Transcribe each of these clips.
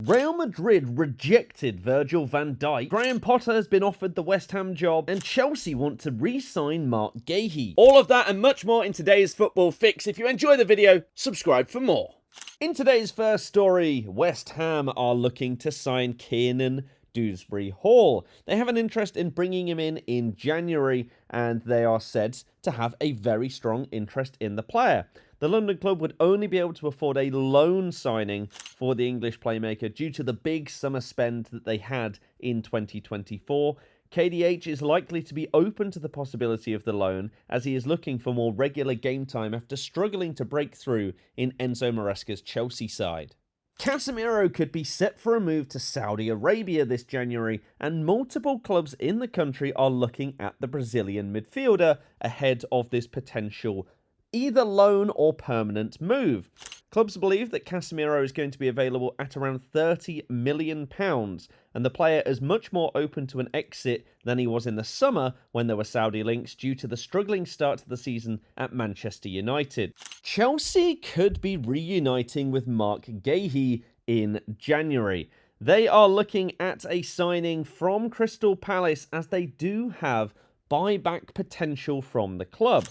Real Madrid rejected Virgil van Dijk, Graham Potter has been offered the West Ham job, and Chelsea want to re-sign Marc Guehi. All of that and much more in today's Football Fix. If you enjoy the video, subscribe for more. In today's first story, West Ham are looking to sign Kiernan Dewsbury-Hall. They have an interest in bringing him in January, and they are said to have a very strong interest in the player. The London club would only be able to afford a loan signing for the English playmaker due to the big summer spend that they had in 2024. KDH is likely to be open to the possibility of the loan, as he is looking for more regular game time after struggling to break through in Enzo Maresca's Chelsea side. Casemiro could be set for a move to Saudi Arabia this January, and multiple clubs in the country are looking at the Brazilian midfielder ahead of this potential either loan or permanent move. Clubs believe that Casemiro is going to be available at around £30 million, and the player is much more open to an exit than he was in the summer when there were Saudi links due to the struggling start to the season at Manchester United. Chelsea could be reuniting with Marc Guehi in January. They are looking at a signing from Crystal Palace, as they do have buyback potential from the club.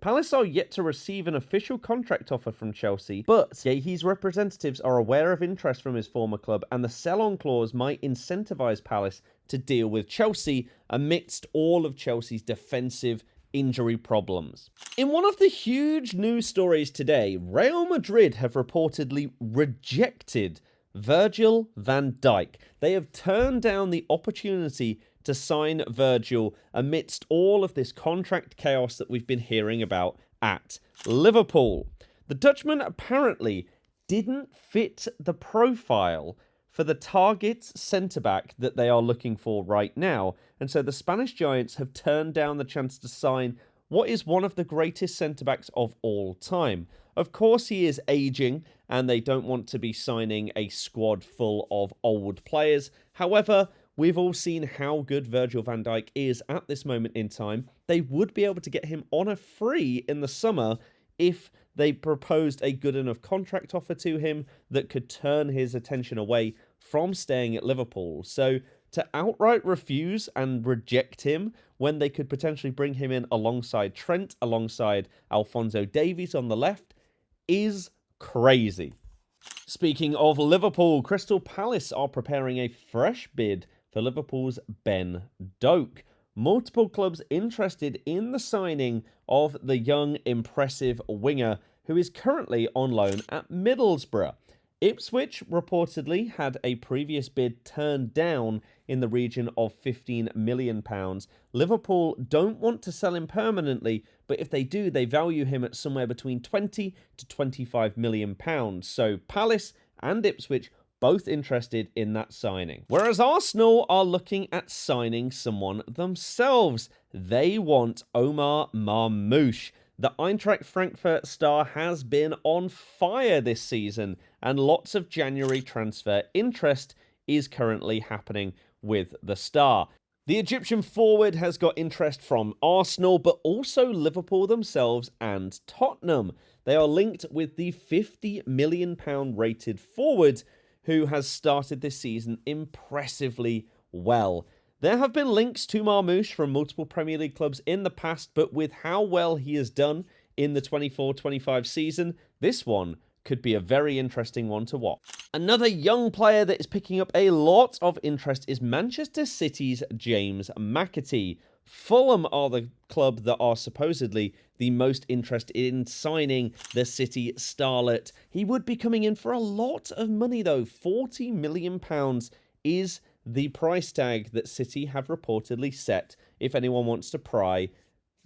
Palace are yet to receive an official contract offer from Chelsea, but Guehi's representatives are aware of interest from his former club, and the sell-on clause might incentivise Palace to deal with Chelsea amidst all of Chelsea's defensive injury problems. In one of the huge news stories today, Real Madrid have reportedly rejected Virgil van Dijk. They have turned down the opportunity to sign Virgil amidst all of this contract chaos that we've been hearing about at Liverpool. The Dutchman apparently didn't fit the profile for the target centre-back that they are looking for right now, and so the Spanish Giants have turned down the chance to sign what is one of the greatest centre-backs of all time. Of course, he is ageing, and they don't want to be signing a squad full of old players. However, we've all seen how good Virgil van Dijk is at this moment in time. They would be able to get him on a free in the summer if they proposed a good enough contract offer to him that could turn his attention away from staying at Liverpool. So to outright refuse and reject him when they could potentially bring him in alongside Trent, alongside Alphonso Davies on the left, is crazy. Speaking of Liverpool, Crystal Palace are preparing a fresh bid for Liverpool's Ben Doak. Multiple clubs interested in the signing of the young, impressive winger who is currently on loan at Middlesbrough. Ipswich reportedly had a previous bid turned down in the region of £15 million. Liverpool don't want to sell him permanently, but if they do, they value him at somewhere between £20 to £25 million. So Palace and Ipswich both interested in that signing. Whereas Arsenal are looking at signing someone themselves. They want Omar Marmoush. The Eintracht Frankfurt star has been on fire this season, and lots of January transfer interest is currently happening with the star. The Egyptian forward has got interest from Arsenal, but also Liverpool themselves and Tottenham. They are linked with the £50 million rated forward who has started this season impressively well. There have been links to Marmoush from multiple Premier League clubs in the past, but with how well he has done in the 24-25 season, this one could be a very interesting one to watch. Another young player that is picking up a lot of interest is Manchester City's James McAtee. Fulham are the club that are supposedly the most interested in signing the City starlet. He would be coming in for a lot of money though. £40 million is the price tag that City have reportedly set if anyone wants to pry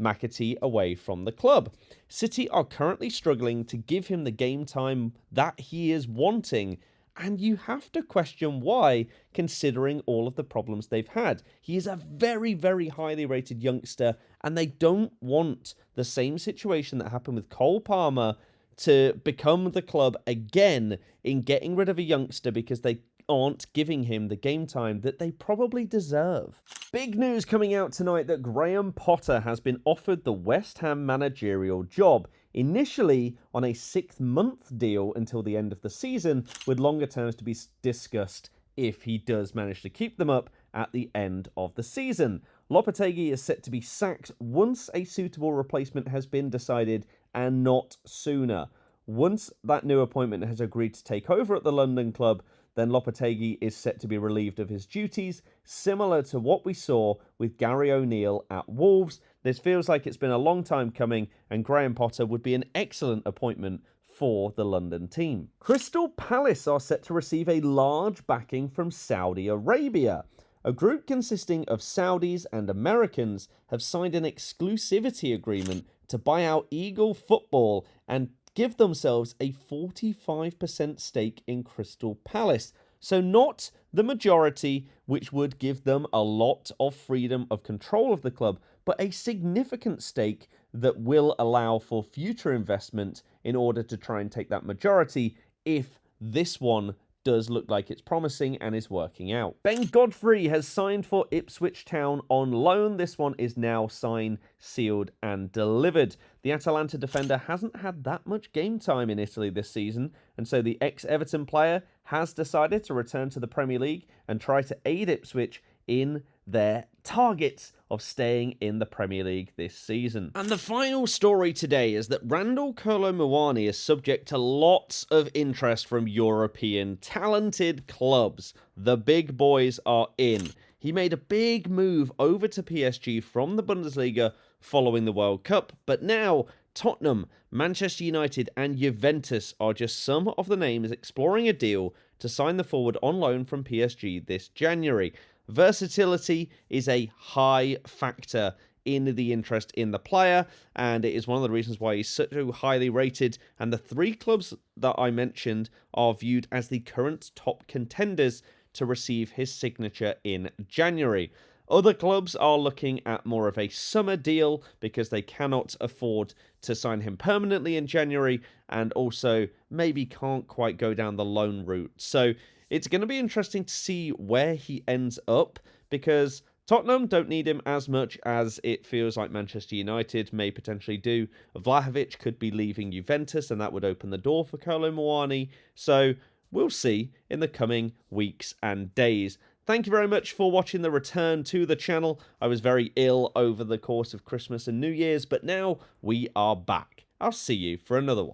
McAtee away from the club. City are currently struggling to give him the game time that he is wanting, and you have to question why, considering all of the problems they've had. He is a very, very highly rated youngster, and they don't want the same situation that happened with Cole Palmer to become the club again in getting rid of a youngster because they aren't giving him the game time that they probably deserve. Big news coming out tonight that Graham Potter has been offered the West Ham managerial job. initially on a 6-month deal until the end of the season, with longer terms to be discussed if he does manage to keep them up at the end of the season. Lopetegui is set to be sacked once a suitable replacement has been decided, and not sooner. Once that new appointment has agreed to take over at the London club, then Lopetegui is set to be relieved of his duties, similar to what we saw with Gary O'Neill at Wolves. This feels like it's been a long time coming, and Graham Potter would be an excellent appointment for the London team. Crystal Palace are set to receive a large backing from Saudi Arabia. A group consisting of Saudis and Americans have signed an exclusivity agreement to buy out Eagle Football and give themselves a 45% stake in Crystal Palace. So not the majority, which would give them a lot of freedom of control of the club, but a significant stake that will allow for future investment in order to try and take that majority if this one does look like it's promising and is working out. Ben Godfrey has signed for Ipswich Town on loan. This one is now signed, sealed and delivered. The Atalanta defender hasn't had that much game time in Italy this season, and so the ex-Everton player has decided to return to the Premier League and try to aid Ipswich in their targets of staying in the Premier League this season. And the final story today is that Randall Kolo Muani is subject to lots of interest from European talented clubs. The big boys are in. He made a big move over to PSG from the Bundesliga following the World Cup, but now Tottenham, Manchester United and Juventus are just some of the names exploring a deal to sign the forward on loan from PSG this January. Versatility is a high factor in the interest in the player, and it is one of the reasons why he's so highly rated, and the 3 clubs that I mentioned are viewed as the current top contenders to receive his signature in January. Other clubs are looking at more of a summer deal because they cannot afford to sign him permanently in January, and also maybe can't quite go down the loan route. So it's going to be interesting to see where he ends up, because Tottenham don't need him as much as it feels like Manchester United may potentially do. Vlahovic could be leaving Juventus, and that would open the door for Kolo Muani. So we'll see in the coming weeks and days. Thank you very much for watching the return to the channel. I was very ill over the course of Christmas and New Year's, but now we are back. I'll see you for another one.